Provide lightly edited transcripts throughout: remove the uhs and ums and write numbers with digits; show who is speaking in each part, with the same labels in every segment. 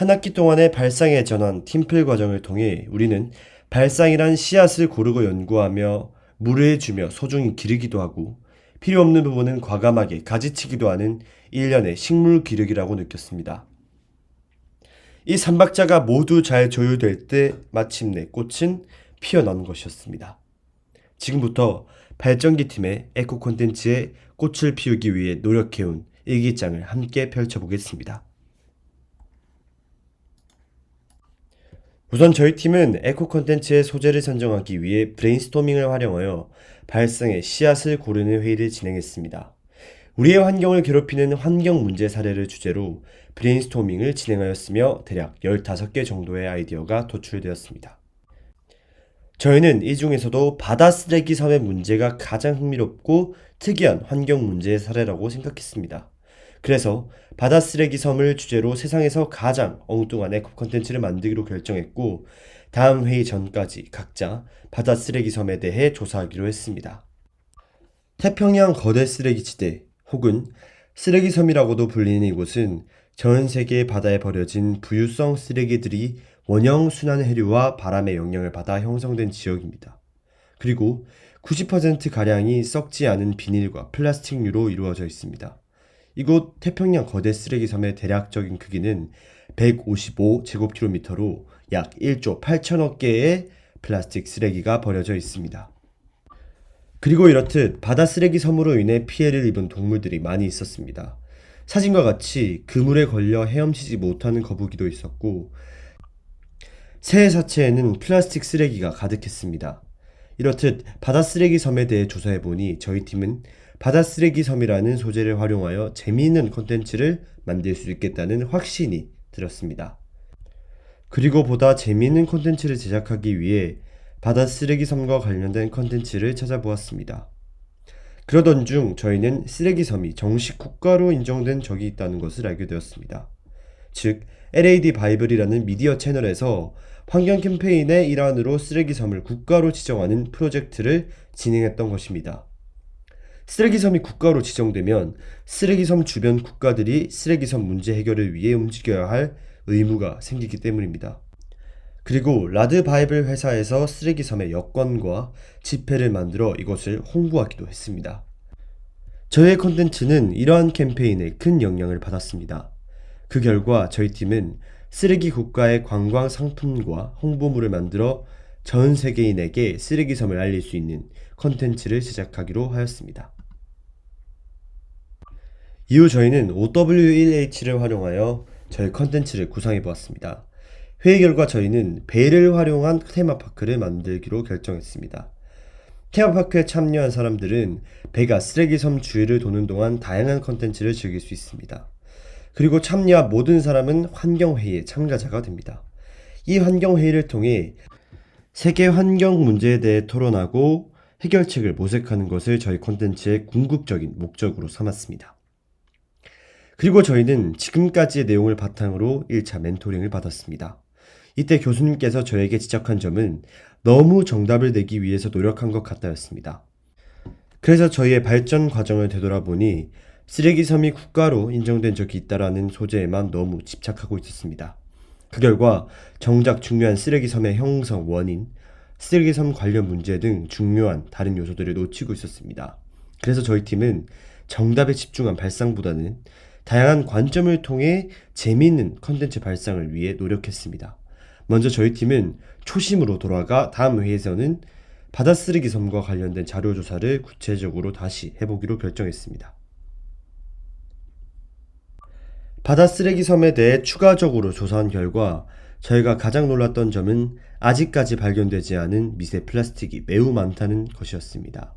Speaker 1: 한 학기 동안의 발상의 전환 팀플 과정을 통해 우리는 발상이란 씨앗을 고르고 연구하며 물을 주며 소중히 기르기도 하고 필요 없는 부분은 과감하게 가지치기도 하는 일련의 식물 기르기라고 느꼈습니다. 이 삼박자가 모두 잘 조율될 때 마침내 꽃은 피어난 것이었습니다. 지금부터 발전기 팀의 에코 콘텐츠에 꽃을 피우기 위해 노력해온 일기장을 함께 펼쳐보겠습니다. 우선 저희 팀은 에코 콘텐츠의 소재를 선정하기 위해 브레인스토밍을 활용하여 발상의 씨앗을 고르는 회의를 진행했습니다. 우리의 환경을 괴롭히는 환경 문제 사례를 주제로 브레인스토밍을 진행하였으며 대략 15개 정도의 아이디어가 도출되었습니다. 저희는 이 중에서도 바다 쓰레기 섬의 문제가 가장 흥미롭고 특이한 환경 문제의 사례라고 생각했습니다. 그래서 바다 쓰레기 섬을 주제로 세상에서 가장 엉뚱한 에코 콘텐츠를 만들기로 결정했고 다음 회의 전까지 각자 바다 쓰레기 섬에 대해 조사하기로 했습니다. 태평양 거대 쓰레기 지대 혹은 쓰레기 섬이라고도 불리는 이곳은 전 세계의 바다에 버려진 부유성 쓰레기들이 원형 순환 해류와 바람의 영향을 받아 형성된 지역입니다. 그리고 90%가량이 썩지 않은 비닐과 플라스틱류로 이루어져 있습니다. 이곳 태평양 거대 쓰레기 섬의 대략적인 크기는 155제곱킬로미터로 약 1조 8천억 개의 플라스틱 쓰레기가 버려져 있습니다. 그리고 이렇듯 바다 쓰레기 섬으로 인해 피해를 입은 동물들이 많이 있었습니다. 사진과 같이 그물에 걸려 헤엄치지 못하는 거북이도 있었고 새의 사체에는 플라스틱 쓰레기가 가득했습니다. 이렇듯 바다 쓰레기 섬에 대해 조사해보니 저희 팀은 바다 쓰레기 섬이라는 소재를 활용하여 재미있는 콘텐츠를 만들 수 있겠다는 확신이 들었습니다. 그리고 보다 재미있는 콘텐츠를 제작하기 위해 바다 쓰레기 섬과 관련된 콘텐츠를 찾아보았습니다. 그러던 중 저희는 쓰레기 섬이 정식 국가로 인정된 적이 있다는 것을 알게 되었습니다. 즉 LAD 바이블이라는 미디어 채널에서 환경 캠페인의 일환으로 쓰레기 섬을 국가로 지정하는 프로젝트를 진행했던 것입니다. 쓰레기 섬이 국가로 지정되면 쓰레기 섬 주변 국가들이 쓰레기 섬 문제 해결을 위해 움직여야 할 의무가 생기기 때문입니다. 그리고 라드 바이블 회사에서 쓰레기 섬의 여권과 지폐를 만들어 이것을 홍보하기도 했습니다. 저의 콘텐츠는 이러한 캠페인에 큰 영향을 받았습니다. 그 결과 저희 팀은 쓰레기 국가의 관광 상품과 홍보물을 만들어 전 세계인에게 쓰레기 섬을 알릴 수 있는 콘텐츠를 제작하기로 하였습니다. 이후 저희는 OW1H를 활용하여 저희 콘텐츠를 구상해 보았습니다. 회의 결과 저희는 배를 활용한 테마파크를 만들기로 결정했습니다. 테마파크에 참여한 사람들은 배가 쓰레기 섬 주위를 도는 동안 다양한 콘텐츠를 즐길 수 있습니다. 그리고 참여한 모든 사람은 환경회의에 참가자가 됩니다. 이 환경회의를 통해 세계 환경 문제에 대해 토론하고 해결책을 모색하는 것을 저희 콘텐츠의 궁극적인 목적으로 삼았습니다. 그리고 저희는 지금까지의 내용을 바탕으로 1차 멘토링을 받았습니다. 이때 교수님께서 저에게 지적한 점은 너무 정답을 내기 위해서 노력한 것 같다였습니다. 그래서 저희의 발전 과정을 되돌아보니 쓰레기 섬이 국가로 인정된 적이 있다라는 소재에만 너무 집착하고 있었습니다. 그 결과 정작 중요한 쓰레기 섬의 형성 원인, 쓰레기 섬 관련 문제 등 중요한 다른 요소들을 놓치고 있었습니다. 그래서 저희 팀은 정답에 집중한 발상보다는 다양한 관점을 통해 재미있는 컨텐츠 발상을 위해 노력했습니다. 먼저 저희 팀은 초심으로 돌아가 다음 회의에서는 바다 쓰레기 섬과 관련된 자료 조사를 구체적으로 다시 해보기로 결정했습니다. 바다 쓰레기 섬에 대해 추가적으로 조사한 결과 저희가 가장 놀랐던 점은 아직까지 발견되지 않은 미세 플라스틱이 매우 많다는 것이었습니다.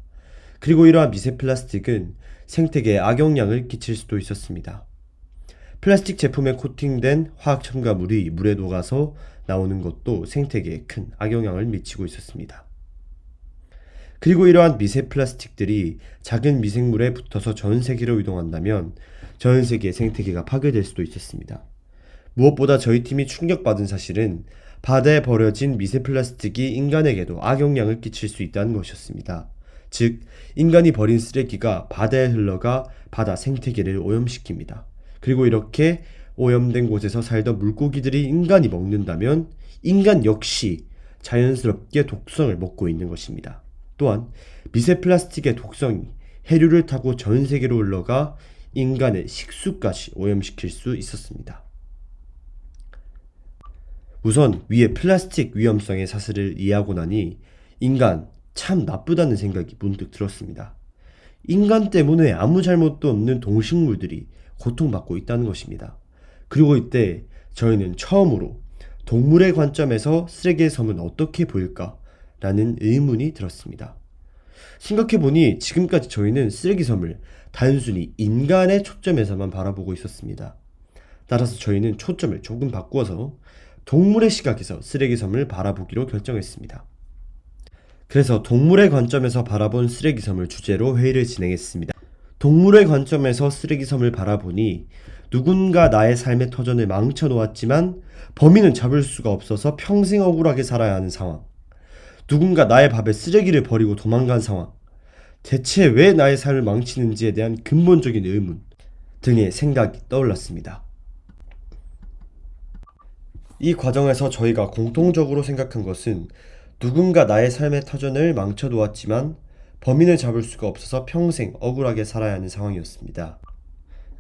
Speaker 1: 그리고 이러한 미세 플라스틱은 생태계에 악영향을 끼칠 수도 있었습니다. 플라스틱 제품에 코팅된 화학 첨가물이 물에 녹아서 나오는 것도 생태계에 큰 악영향을 미치고 있었습니다. 그리고 이러한 미세 플라스틱들이 작은 미생물에 붙어서 전 세계로 이동한다면 전 세계 생태계가 파괴될 수도 있었습니다. 무엇보다 저희 팀이 충격받은 사실은 바다에 버려진 미세 플라스틱이 인간에게도 악영향을 끼칠 수 있다는 것이었습니다. 즉, 인간이 버린 쓰레기가 바다에 흘러가 바다 생태계를 오염시킵니다. 그리고 이렇게 오염된 곳에서 살던 물고기들이 인간이 먹는다면 인간 역시 자연스럽게 독성을 먹고 있는 것입니다. 또한 미세 플라스틱의 독성이 해류를 타고 전 세계로 흘러가 인간의 식수까지 오염시킬 수 있었습니다. 우선 위의 플라스틱 위험성의 사실을 이해하고 나니 인간 참 나쁘다는 생각이 문득 들었습니다. 인간 때문에 아무 잘못도 없는 동식물들이 고통받고 있다는 것입니다. 그리고 이때 저희는 처음으로 동물의 관점에서 쓰레기의 섬은 어떻게 보일까? 라는 의문이 들었습니다. 생각해보니 지금까지 저희는 쓰레기 섬을 단순히 인간의 초점에서만 바라보고 있었습니다. 따라서 저희는 초점을 조금 바꾸어서 동물의 시각에서 쓰레기 섬을 바라보기로 결정했습니다. 그래서 동물의 관점에서 바라본 쓰레기 섬을 주제로 회의를 진행했습니다. 동물의 관점에서 쓰레기 섬을 바라보니 누군가 나의 삶의 터전을 망쳐 놓았지만 범인은 잡을 수가 없어서 평생 억울하게 살아야 하는 상황. 누군가 나의 밥에 쓰레기를 버리고 도망간 상황. 대체 왜 나의 삶을 망치는지에 대한 근본적인 의문 등의 생각이 떠올랐습니다. 이 과정에서 저희가 공통적으로 생각한 것은 누군가 나의 삶의 터전을 망쳐 놓았지만 범인을 잡을 수가 없어서 평생 억울하게 살아야 하는 상황이었습니다.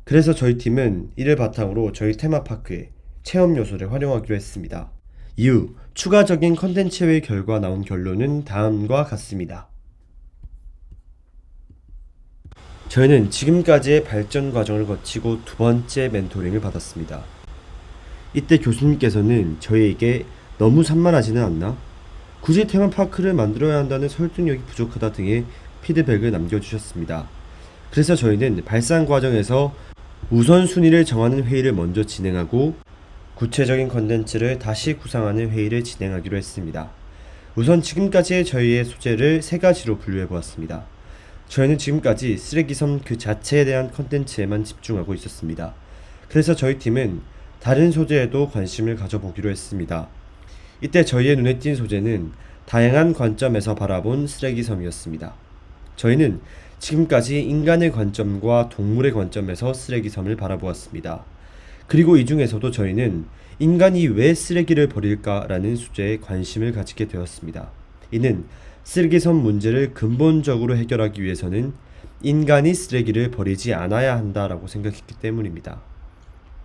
Speaker 1: 그래서 저희 팀은 이를 바탕으로 저희 테마파크에 체험 요소를 활용하기로 했습니다. 이후 추가적인 컨텐츠 회의 결과 나온 결론은 다음과 같습니다. 저희는 지금까지의 발전 과정을 거치고 두 번째 멘토링을 받았습니다. 이때 교수님께서는 저희에게 너무 산만하지는 않나? 굳이 테마파크를 만들어야 한다는 설득력이 부족하다 등의 피드백을 남겨주셨습니다. 그래서 저희는 발상 과정에서 우선순위를 정하는 회의를 먼저 진행하고 구체적인 컨텐츠를 다시 구상하는 회의를 진행하기로 했습니다. 우선 지금까지의 저희의 소재를 세 가지로 분류해 보았습니다. 저희는 지금까지 쓰레기섬 그 자체에 대한 컨텐츠에만 집중하고 있었습니다. 그래서 저희 팀은 다른 소재에도 관심을 가져보기로 했습니다. 이때 저희의 눈에 띈 소재는 다양한 관점에서 바라본 쓰레기섬이었습니다. 저희는 지금까지 인간의 관점과 동물의 관점에서 쓰레기섬을 바라보았습니다. 그리고 이 중에서도 저희는 인간이 왜 쓰레기를 버릴까라는 주제에 관심을 가지게 되었습니다. 이는 쓰레기섬 문제를 근본적으로 해결하기 위해서는 인간이 쓰레기를 버리지 않아야 한다라고 생각했기 때문입니다.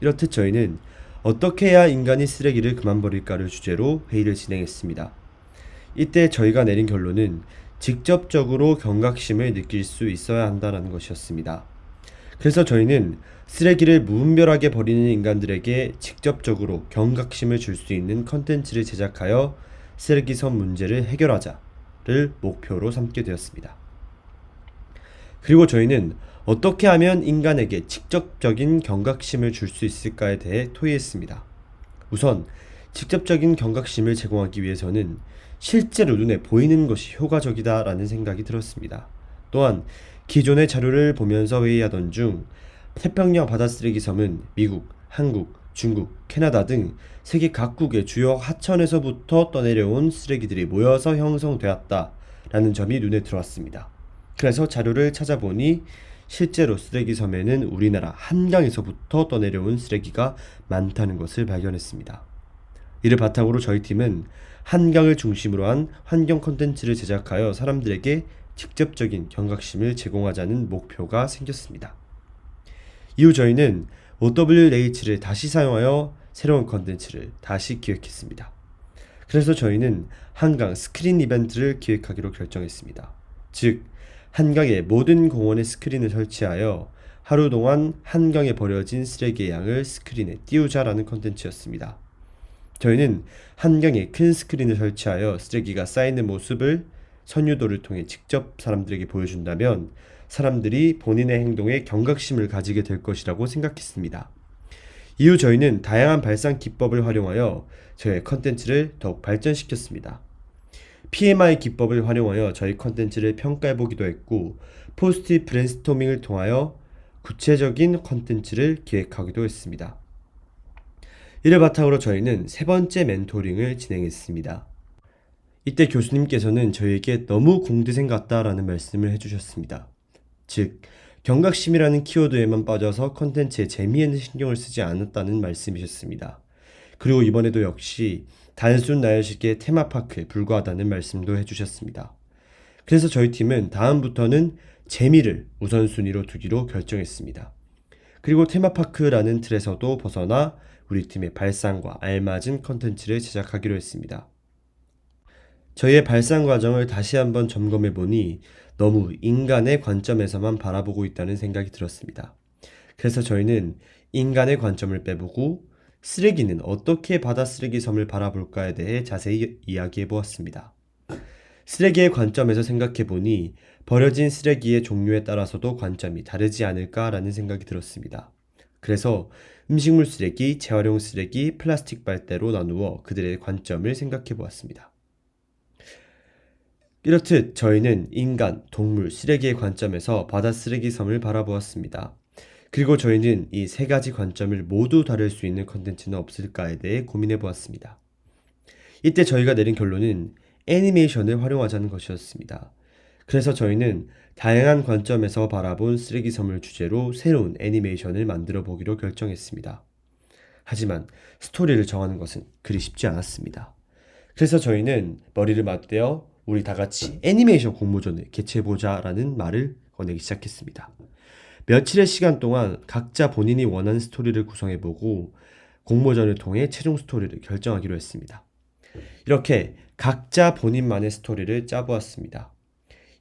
Speaker 1: 이렇듯 저희는 어떻게 해야 인간이 쓰레기를 그만 버릴까를 주제로 회의를 진행했습니다. 이때 저희가 내린 결론은 직접적으로 경각심을 느낄 수 있어야 한다는 것이었습니다. 그래서 저희는 쓰레기를 무분별하게 버리는 인간들에게 직접적으로 경각심을 줄 수 있는 컨텐츠를 제작하여 쓰레기섬 문제를 해결하자를 목표로 삼게 되었습니다. 그리고 저희는 어떻게 하면 인간에게 직접적인 경각심을 줄 수 있을까에 대해 토의했습니다. 우선 직접적인 경각심을 제공하기 위해서는 실제로 눈에 보이는 것이 효과적이다라는 생각이 들었습니다. 또한 기존의 자료를 보면서 회의하던 중 태평양 바다쓰레기 섬은 미국, 한국, 중국, 캐나다 등 세계 각국의 주요 하천에서부터 떠내려온 쓰레기들이 모여서 형성되었다라는 점이 눈에 들어왔습니다. 그래서 자료를 찾아보니 실제로 쓰레기 섬에는 우리나라 한강에서부터 떠내려온 쓰레기가 많다는 것을 발견했습니다. 이를 바탕으로 저희 팀은 한강을 중심으로 한 환경 콘텐츠를 제작하여 사람들에게 직접적인 경각심을 제공하자는 목표가 생겼습니다. 이후 저희는 OWH를 다시 사용하여 새로운 콘텐츠를 다시 기획했습니다. 그래서 저희는 한강 스크린 이벤트를 기획하기로 결정했습니다. 즉 한강의 모든 공원에 스크린을 설치하여 하루 동안 한강에 버려진 쓰레기의 양을 스크린에 띄우자라는 콘텐츠였습니다. 저희는 한강에 큰 스크린을 설치하여 쓰레기가 쌓이는 모습을 선유도를 통해 직접 사람들에게 보여준다면 사람들이 본인의 행동에 경각심을 가지게 될 것이라고 생각했습니다. 이후 저희는 다양한 발상 기법을 활용하여 저희의 컨텐츠를 더욱 발전시켰습니다. PMI 기법을 활용하여 저희 컨텐츠를 평가해보기도 했고 포스트잇 브레인스토밍을 통하여 구체적인 컨텐츠를 기획하기도 했습니다. 이를 바탕으로 저희는 세 번째 멘토링을 진행했습니다. 이때 교수님께서는 저희에게 너무 공대생 같다라는 말씀을 해주셨습니다. 즉 경각심이라는 키워드에만 빠져서 컨텐츠에 재미에는 신경을 쓰지 않았다는 말씀이셨습니다. 그리고 이번에도 역시 단순 나열식의 테마파크에 불과하다는 말씀도 해주셨습니다. 그래서 저희 팀은 다음부터는 재미를 우선순위로 두기로 결정했습니다. 그리고 테마파크라는 틀에서도 벗어나 우리 팀의 발상과 알맞은 컨텐츠를 제작하기로 했습니다. 저희의 발상 과정을 다시 한번 점검해 보니 너무 인간의 관점에서만 바라보고 있다는 생각이 들었습니다. 그래서 저희는 인간의 관점을 빼보고 쓰레기는 어떻게 바다 쓰레기 섬을 바라볼까에 대해 자세히 이야기해 보았습니다. 쓰레기의 관점에서 생각해 보니 버려진 쓰레기의 종류에 따라서도 관점이 다르지 않을까라는 생각이 들었습니다. 그래서 음식물 쓰레기, 재활용 쓰레기, 플라스틱 빨대로 나누어 그들의 관점을 생각해 보았습니다. 이렇듯 저희는 인간, 동물, 쓰레기의 관점에서 바다 쓰레기 섬을 바라보았습니다. 그리고 저희는 이 세 가지 관점을 모두 다룰 수 있는 컨텐츠는 없을까에 대해 고민해 보았습니다. 이때 저희가 내린 결론은 애니메이션을 활용하자는 것이었습니다. 그래서 저희는 다양한 관점에서 바라본 쓰레기 섬을 주제로 새로운 애니메이션을 만들어 보기로 결정했습니다. 하지만 스토리를 정하는 것은 그리 쉽지 않았습니다. 그래서 저희는 머리를 맞대어 우리 다 같이 애니메이션 공모전을 개최해보자 라는 말을 꺼내기 시작했습니다. 며칠의 시간 동안 각자 본인이 원하는 스토리를 구성해보고 공모전을 통해 최종 스토리를 결정하기로 했습니다. 이렇게 각자 본인만의 스토리를 짜보았습니다.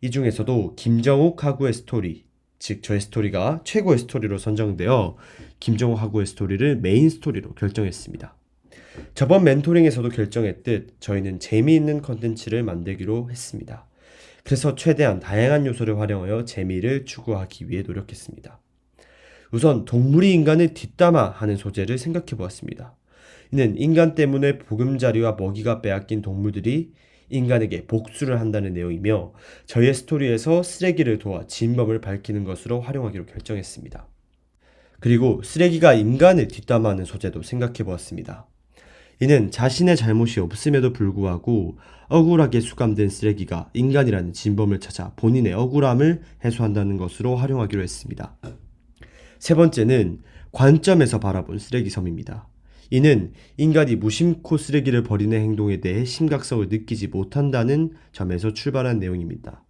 Speaker 1: 이 중에서도 김정욱 하구의 스토리, 즉 저의 스토리가 최고의 스토리로 선정되어 김정욱 하구의 스토리를 메인 스토리로 결정했습니다. 저번 멘토링에서도 결정했듯 저희는 재미있는 컨텐츠를 만들기로 했습니다. 그래서 최대한 다양한 요소를 활용하여 재미를 추구하기 위해 노력했습니다. 우선 동물이 인간을 뒷담화 하는 소재를 생각해 보았습니다. 이는 인간 때문에 보금자리와 먹이가 빼앗긴 동물들이 인간에게 복수를 한다는 내용이며 저희의 스토리에서 쓰레기를 도와 진범을 밝히는 것으로 활용하기로 결정했습니다. 그리고 쓰레기가 인간을 뒷담화하는 소재도 생각해 보았습니다. 이는 자신의 잘못이 없음에도 불구하고 억울하게 수감된 쓰레기가 인간이라는 진범을 찾아 본인의 억울함을 해소한다는 것으로 활용하기로 했습니다. 세 번째는 관점에서 바라본 쓰레기 섬입니다. 이는 인간이 무심코 쓰레기를 버리는 행동에 대해 심각성을 느끼지 못한다는 점에서 출발한 내용입니다.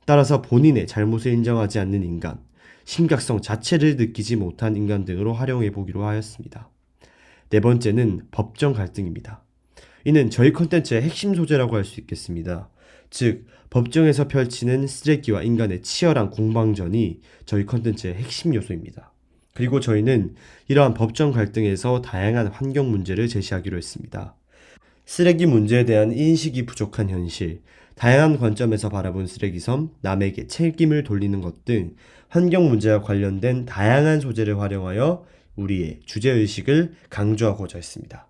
Speaker 1: 따라서 본인의 잘못을 인정하지 않는 인간, 심각성 자체를 느끼지 못한 인간 등으로 활용해 보기로 하였습니다. 네 번째는 법정 갈등입니다. 이는 저희 컨텐츠의 핵심 소재라고 할 수 있겠습니다. 즉, 법정에서 펼치는 쓰레기와 인간의 치열한 공방전이 저희 컨텐츠의 핵심 요소입니다. 그리고 저희는 이러한 법정 갈등에서 다양한 환경 문제를 제시하기로 했습니다. 쓰레기 문제에 대한 인식이 부족한 현실, 다양한 관점에서 바라본 쓰레기섬, 남에게 책임을 돌리는 것 등 환경 문제와 관련된 다양한 소재를 활용하여 우리의 주제의식을 강조하고자 했습니다.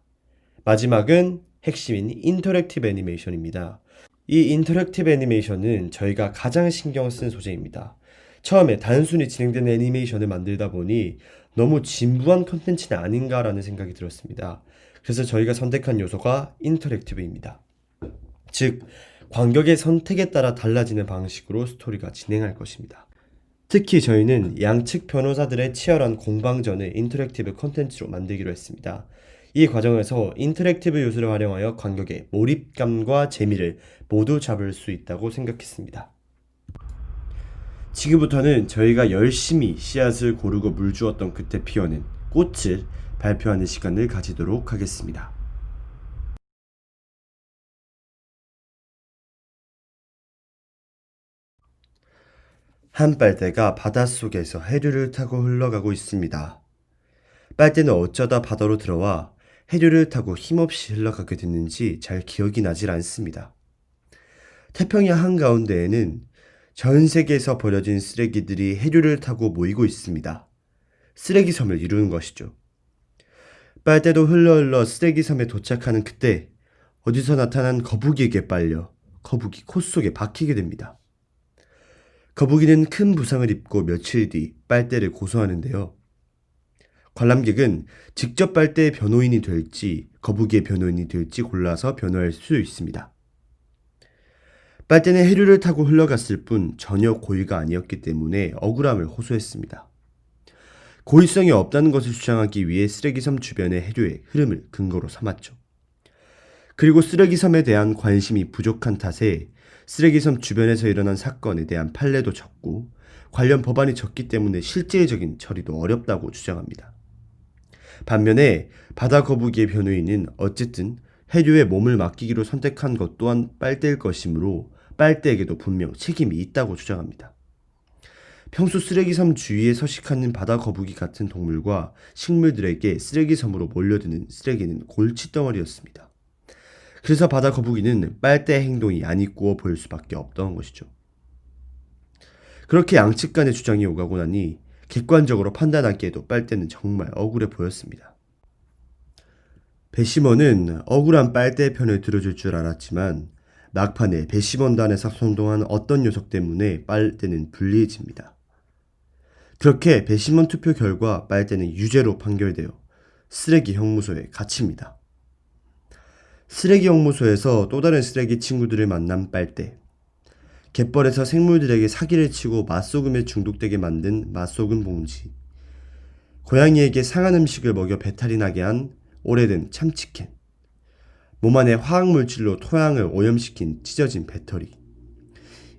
Speaker 1: 마지막은 핵심인 인터랙티브 애니메이션입니다. 이 인터랙티브 애니메이션은 저희가 가장 신경 쓴 소재입니다. 처음에 단순히 진행된 애니메이션을 만들다 보니 너무 진부한 컨텐츠는 아닌가라는 생각이 들었습니다. 그래서 저희가 선택한 요소가 인터랙티브입니다. 즉, 관객의 선택에 따라 달라지는 방식으로 스토리가 진행할 것입니다. 특히 저희는 양측 변호사들의 치열한 공방전을 인터랙티브 컨텐츠로 만들기로 했습니다. 이 과정에서 인터랙티브 요소를 활용하여 관객의 몰입감과 재미를 모두 잡을 수 있다고 생각했습니다. 지금부터는 저희가 열심히 씨앗을 고르고 물 주었던 그때 피어낸 꽃을 발표하는 시간을 가지도록 하겠습니다. 한 빨대가 바닷속에서 해류를 타고 흘러가고 있습니다. 빨대는 어쩌다 바다로 들어와 해류를 타고 힘없이 흘러가게 됐는지 잘 기억이 나질 않습니다. 태평양 한가운데에는 전 세계에서 버려진 쓰레기들이 해류를 타고 모이고 있습니다. 쓰레기 섬을 이루는 것이죠. 빨대도 흘러 쓰레기 섬에 도착하는 그때 어디서 나타난 거북이에게 빨려 거북이 코 속에 박히게 됩니다. 거북이는 큰 부상을 입고 며칠 뒤 빨대를 고소하는데요. 관람객은 직접 빨대의 변호인이 될지 거북이의 변호인이 될지 골라서 변호할 수 있습니다. 빨대는 해류를 타고 흘러갔을 뿐 전혀 고의가 아니었기 때문에 억울함을 호소했습니다. 고의성이 없다는 것을 주장하기 위해 쓰레기섬 주변의 해류의 흐름을 근거로 삼았죠. 그리고 쓰레기섬에 대한 관심이 부족한 탓에 쓰레기섬 주변에서 일어난 사건에 대한 판례도 적고 관련 법안이 적기 때문에 실질적인 처리도 어렵다고 주장합니다. 반면에 바다 거북이의 변호인은 어쨌든 해류에 몸을 맡기기로 선택한 것 또한 빨대일 것이므로 빨대에게도 분명 책임이 있다고 주장합니다. 평소 쓰레기섬 주위에 서식하는 바다 거북이 같은 동물과 식물들에게 쓰레기섬으로 몰려드는 쓰레기는 골칫덩어리였습니다. 그래서 바다 거북이는 빨대 행동이 안 이꾸어 보일 수밖에 없던 것이죠. 그렇게 양측 간의 주장이 오가고 나니 객관적으로 판단하기에도 빨대는 정말 억울해 보였습니다. 배심원은 억울한 빨대 편을 들어줄 줄 알았지만 막판에 배심원단에서 선동한 어떤 녀석 때문에 빨대는 불리해집니다. 그렇게 배심원 투표 결과 빨대는 유죄로 판결되어 쓰레기 형무소에 갇힙니다. 쓰레기 형무소에서 또 다른 쓰레기 친구들을 만난 빨대. 갯벌에서 생물들에게 사기를 치고 맛소금에 중독되게 만든 맛소금 봉지. 고양이에게 상한 음식을 먹여 배탈이 나게 한 오래된 참치캔. 몸 안에 화학물질로 토양을 오염시킨 찢어진 배터리.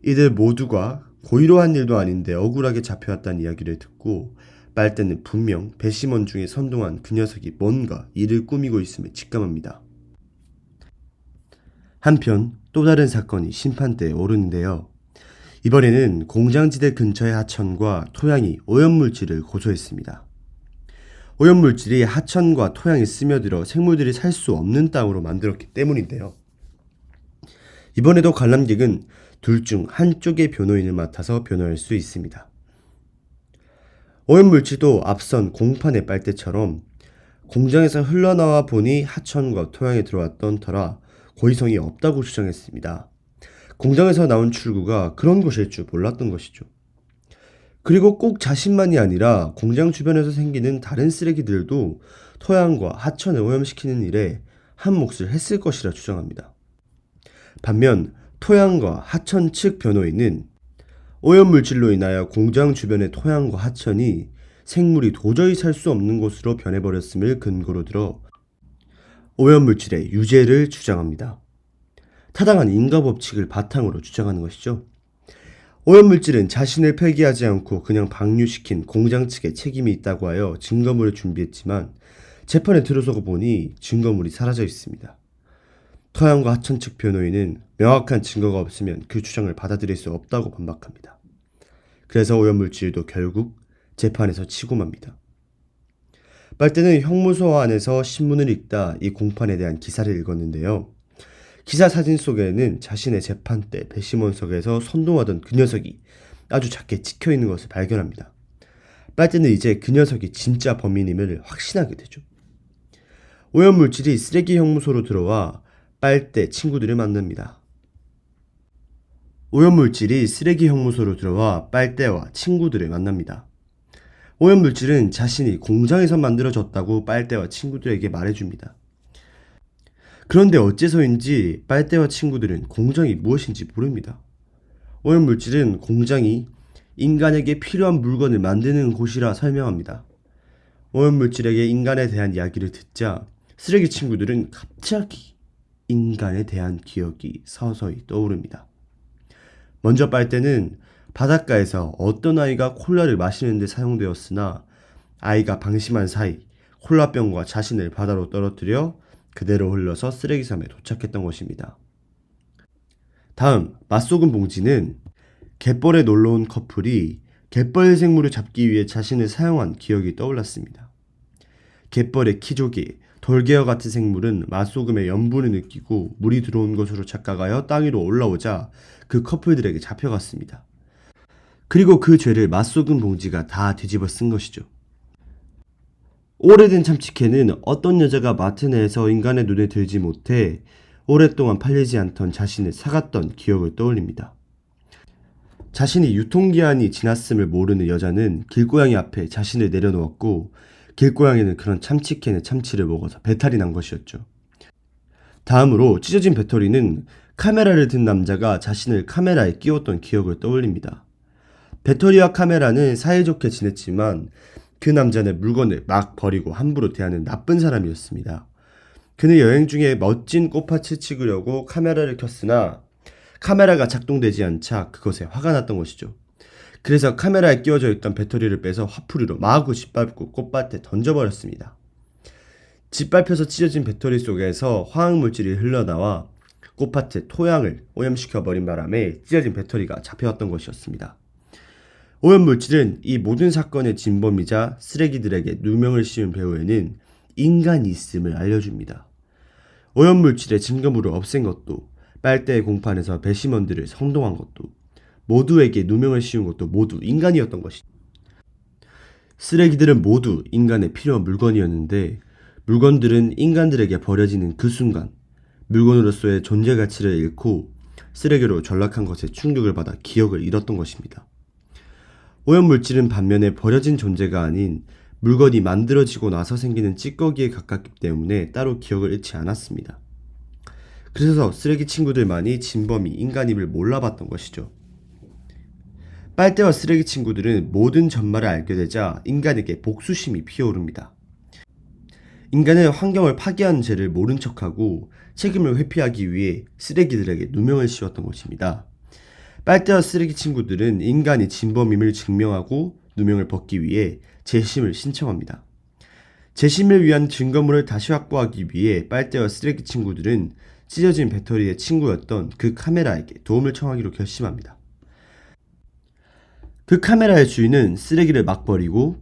Speaker 1: 이들 모두가 고의로 한 일도 아닌데 억울하게 잡혀왔다는 이야기를 듣고 빨대는 분명 배심원 중에 선동한 그 녀석이 뭔가 일을 꾸미고 있음을 직감합니다. 한편 또 다른 사건이 심판대에 오르는데요. 이번에는 공장지대 근처의 하천과 토양이 오염물질을 고소했습니다. 오염물질이 하천과 토양에 스며들어 생물들이 살 수 없는 땅으로 만들었기 때문인데요. 이번에도 관람객은 둘 중 한쪽의 변호인을 맡아서 변호할 수 있습니다. 오염물질도 앞선 공판의 빨대처럼 공장에서 흘러나와 보니 하천과 토양에 들어왔던 터라 고의성이 없다고 주장했습니다. 공장에서 나온 출구가 그런 곳일 줄 몰랐던 것이죠. 그리고 꼭 자신만이 아니라 공장 주변에서 생기는 다른 쓰레기들도 토양과 하천을 오염시키는 일에 한 몫을 했을 것이라 주장합니다. 반면 토양과 하천 측 변호인은 오염물질로 인하여 공장 주변의 토양과 하천이 생물이 도저히 살 수 없는 곳으로 변해버렸음을 근거로 들어 오염물질의 유죄를 주장합니다. 타당한 인과법칙을 바탕으로 주장하는 것이죠. 오염물질은 자신을 폐기하지 않고 그냥 방류시킨 공장 측에 책임이 있다고 하여 증거물을 준비했지만 재판에 들어서고 보니 증거물이 사라져 있습니다. 토양과 하천 측 변호인은 명확한 증거가 없으면 그 주장을 받아들일 수 없다고 반박합니다. 그래서 오염물질도 결국 재판에서 치고 맙니다. 빨대는 형무소 안에서 신문을 읽다 이 공판에 대한 기사를 읽었는데요. 기사 사진 속에는 자신의 재판 때 배심원석에서 선동하던 그 녀석이 아주 작게 찍혀있는 것을 발견합니다. 빨대는 이제 그 녀석이 진짜 범인임을 확신하게 되죠. 오염물질이 쓰레기 형무소로 들어와 빨대 친구들을 만납니다. 오염물질이 쓰레기 형무소로 들어와 빨대와 친구들을 만납니다. 오염물질은 자신이 공장에서 만들어졌다고 빨대와 친구들에게 말해줍니다. 그런데 어째서인지 빨대와 친구들은 공장이 무엇인지 모릅니다. 오염물질은 공장이 인간에게 필요한 물건을 만드는 곳이라 설명합니다. 오염물질에게 인간에 대한 이야기를 듣자 쓰레기 친구들은 갑자기 인간에 대한 기억이 서서히 떠오릅니다. 먼저 빨대는 바닷가에서 어떤 아이가 콜라를 마시는 데 사용되었으나 아이가 방심한 사이 콜라병과 자신을 바다로 떨어뜨려 그대로 흘러서 쓰레기섬에 도착했던 것입니다. 다음 맛소금 봉지는 갯벌에 놀러온 커플이 갯벌 생물을 잡기 위해 자신을 사용한 기억이 떠올랐습니다. 갯벌의 키조개, 돌개와 같은 생물은 맛소금의 염분을 느끼고 물이 들어온 것으로 착각하여 땅 위로 올라오자 그 커플들에게 잡혀갔습니다. 그리고 그 죄를 맛소금 봉지가 다 뒤집어 쓴 것이죠. 오래된 참치캔은 어떤 여자가 마트 내에서 인간의 눈에 들지 못해 오랫동안 팔리지 않던 자신을 사갔던 기억을 떠올립니다. 자신이 유통기한이 지났음을 모르는 여자는 길고양이 앞에 자신을 내려놓았고 길고양이는 그런 참치캔에 참치를 먹어서 배탈이 난 것이었죠. 다음으로 찢어진 배터리는 카메라를 든 남자가 자신을 카메라에 끼웠던 기억을 떠올립니다. 배터리와 카메라는 사이좋게 지냈지만 그 남자는 물건을 막 버리고 함부로 대하는 나쁜 사람이었습니다. 그는 여행 중에 멋진 꽃밭을 찍으려고 카메라를 켰으나 카메라가 작동되지 않자 그것에 화가 났던 것이죠. 그래서 카메라에 끼워져 있던 배터리를 빼서 화풀이로 마구 짓밟고 꽃밭에 던져버렸습니다. 짓밟혀서 찢어진 배터리 속에서 화학물질이 흘러나와 꽃밭의 토양을 오염시켜버린 바람에 찢어진 배터리가 잡혀왔던 것이었습니다. 오염물질은 이 모든 사건의 진범이자 쓰레기들에게 누명을 씌운 배우에는 인간이 있음을 알려줍니다. 오염물질의 증거물을 없앤 것도, 빨대의 공판에서 배심원들을 선동한 것도, 모두에게 누명을 씌운 것도 모두 인간이었던 것이다. 쓰레기들은 모두 인간의 필요한 물건이었는데 물건들은 인간들에게 버려지는 그 순간 물건으로서의 존재 가치를 잃고 쓰레기로 전락한 것에 충격을 받아 기억을 잃었던 것입니다. 오염물질은 반면에 버려진 존재가 아닌 물건이 만들어지고 나서 생기는 찌꺼기에 가깝기 때문에 따로 기억을 잃지 않았습니다. 그래서 쓰레기 친구들만이 진범이 인간임을 몰라봤던 것이죠. 빨대와 쓰레기 친구들은 모든 전말을 알게 되자 인간에게 복수심이 피어오릅니다. 인간은 환경을 파괴한 죄를 모른 척하고 책임을 회피하기 위해 쓰레기들에게 누명을 씌웠던 것입니다. 빨대와 쓰레기 친구들은 인간이 진범임을 증명하고 누명을 벗기 위해 재심을 신청합니다. 재심을 위한 증거물을 다시 확보하기 위해 빨대와 쓰레기 친구들은 찢어진 배터리의 친구였던 그 카메라에게 도움을 청하기로 결심합니다. 그 카메라의 주인은 쓰레기를 막 버리고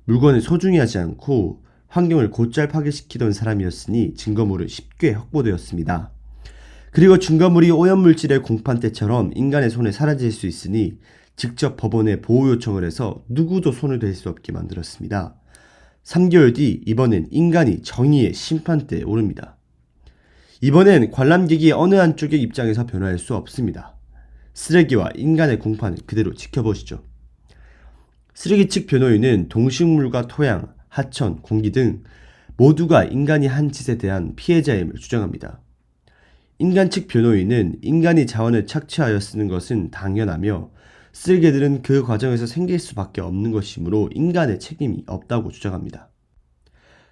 Speaker 1: 물건을 소중히 하지 않고 환경을 곧잘 파괴시키던 사람이었으니 증거물은 쉽게 확보되었습니다. 그리고 증거물이 오염물질의 공판대처럼 인간의 손에 사라질 수 있으니 직접 법원에 보호 요청을 해서 누구도 손을 댈 수 없게 만들었습니다. 3개월 뒤 이번엔 인간이 정의의 심판대에 오릅니다. 이번엔 관람객이 어느 한쪽의 입장에서 변화할 수 없습니다. 쓰레기와 인간의 공판을 그대로 지켜보시죠. 쓰레기 측 변호인은 동식물과 토양, 하천, 공기 등 모두가 인간이 한 짓에 대한 피해자임을 주장합니다. 인간 측 변호인은 인간이 자원을 착취하여 쓰는 것은 당연하며 쓰레기들은 그 과정에서 생길 수밖에 없는 것이므로 인간의 책임이 없다고 주장합니다.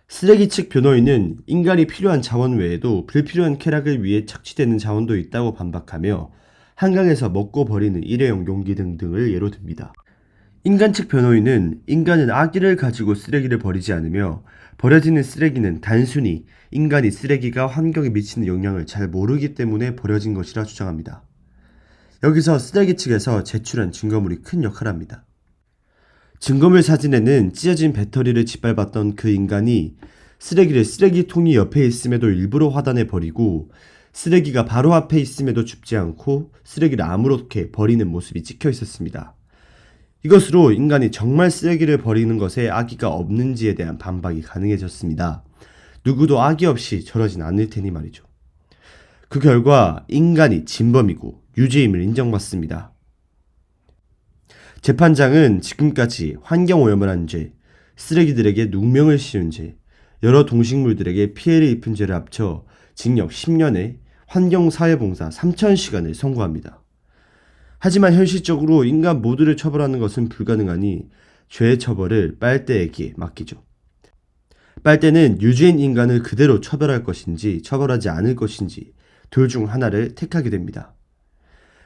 Speaker 1: 쓰레기 측 변호인은 인간이 필요한 자원 외에도 불필요한 쾌락을 위해 착취되는 자원도 있다고 반박하며 한강에서 먹고 버리는 일회용 용기 등등을 예로 듭니다. 인간 측 변호인은 인간은 악의를 가지고 쓰레기를 버리지 않으며 버려지는 쓰레기는 단순히 인간이 쓰레기가 환경에 미치는 영향을 잘 모르기 때문에 버려진 것이라 주장합니다. 여기서 쓰레기 측에서 제출한 증거물이 큰 역할을 합니다. 증거물 사진에는 찢어진 배터리를 짓밟았던 그 인간이 쓰레기를 쓰레기통이 옆에 있음에도 일부러 화단에 버리고 쓰레기가 바로 앞에 있음에도 줍지 않고 쓰레기를 아무렇게 버리는 모습이 찍혀 있었습니다. 이것으로 인간이 정말 쓰레기를 버리는 것에 악의가 없는지에 대한 반박이 가능해졌습니다. 누구도 악의 없이 저러진 않을 테니 말이죠. 그 결과 인간이 진범이고 유죄임을 인정받습니다. 재판장은 지금까지 환경오염을 한 죄, 쓰레기들에게 누명을 씌운 죄, 여러 동식물들에게 피해를 입힌 죄를 합쳐 징역 10년에 환경사회봉사 3,000시간을 선고합니다. 하지만 현실적으로 인간 모두를 처벌하는 것은 불가능하니 죄의 처벌을 빨대에게 맡기죠. 빨대는 유죄인 인간을 그대로 처벌할 것인지 처벌하지 않을 것인지 둘 중 하나를 택하게 됩니다.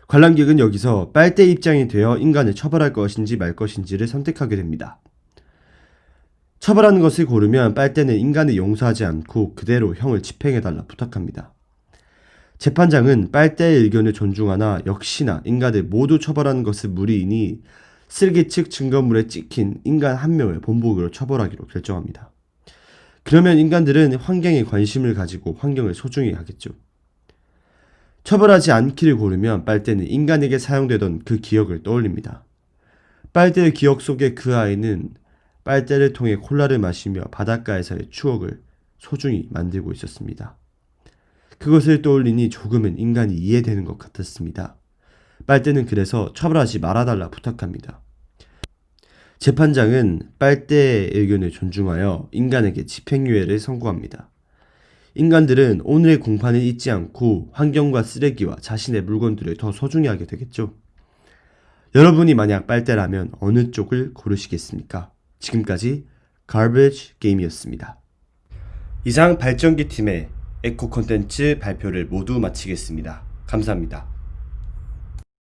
Speaker 1: 관람객은 여기서 빨대 입장이 되어 인간을 처벌할 것인지 말 것인지를 선택하게 됩니다. 처벌하는 것을 고르면 빨대는 인간을 용서하지 않고 그대로 형을 집행해달라 부탁합니다. 재판장은 빨대의 의견을 존중하나 역시나 인간을 모두 처벌하는 것은 무리이니 쓰레기 측 증거물에 찍힌 인간 한 명을 본보기로 처벌하기로 결정합니다. 그러면 인간들은 환경에 관심을 가지고 환경을 소중히 하겠죠. 처벌하지 않기를 고르면 빨대는 인간에게 사용되던 그 기억을 떠올립니다. 빨대의 기억 속의 그 아이는 빨대를 통해 콜라를 마시며 바닷가에서의 추억을 소중히 만들고 있었습니다. 그것을 떠올리니 조금은 인간이 이해되는 것 같았습니다. 빨대는 그래서 처벌하지 말아달라 부탁합니다. 재판장은 빨대의 의견을 존중하여 인간에게 집행유예를 선고합니다. 인간들은 오늘의 공판을 잊지 않고 환경과 쓰레기와 자신의 물건들을 더 소중히 하게 되겠죠. 여러분이 만약 빨대라면 어느 쪽을 고르시겠습니까? 지금까지 Garbage Game이었습니다. 이상 발전기 팀의 에코 콘텐츠 발표를 모두 마치겠습니다. 감사합니다.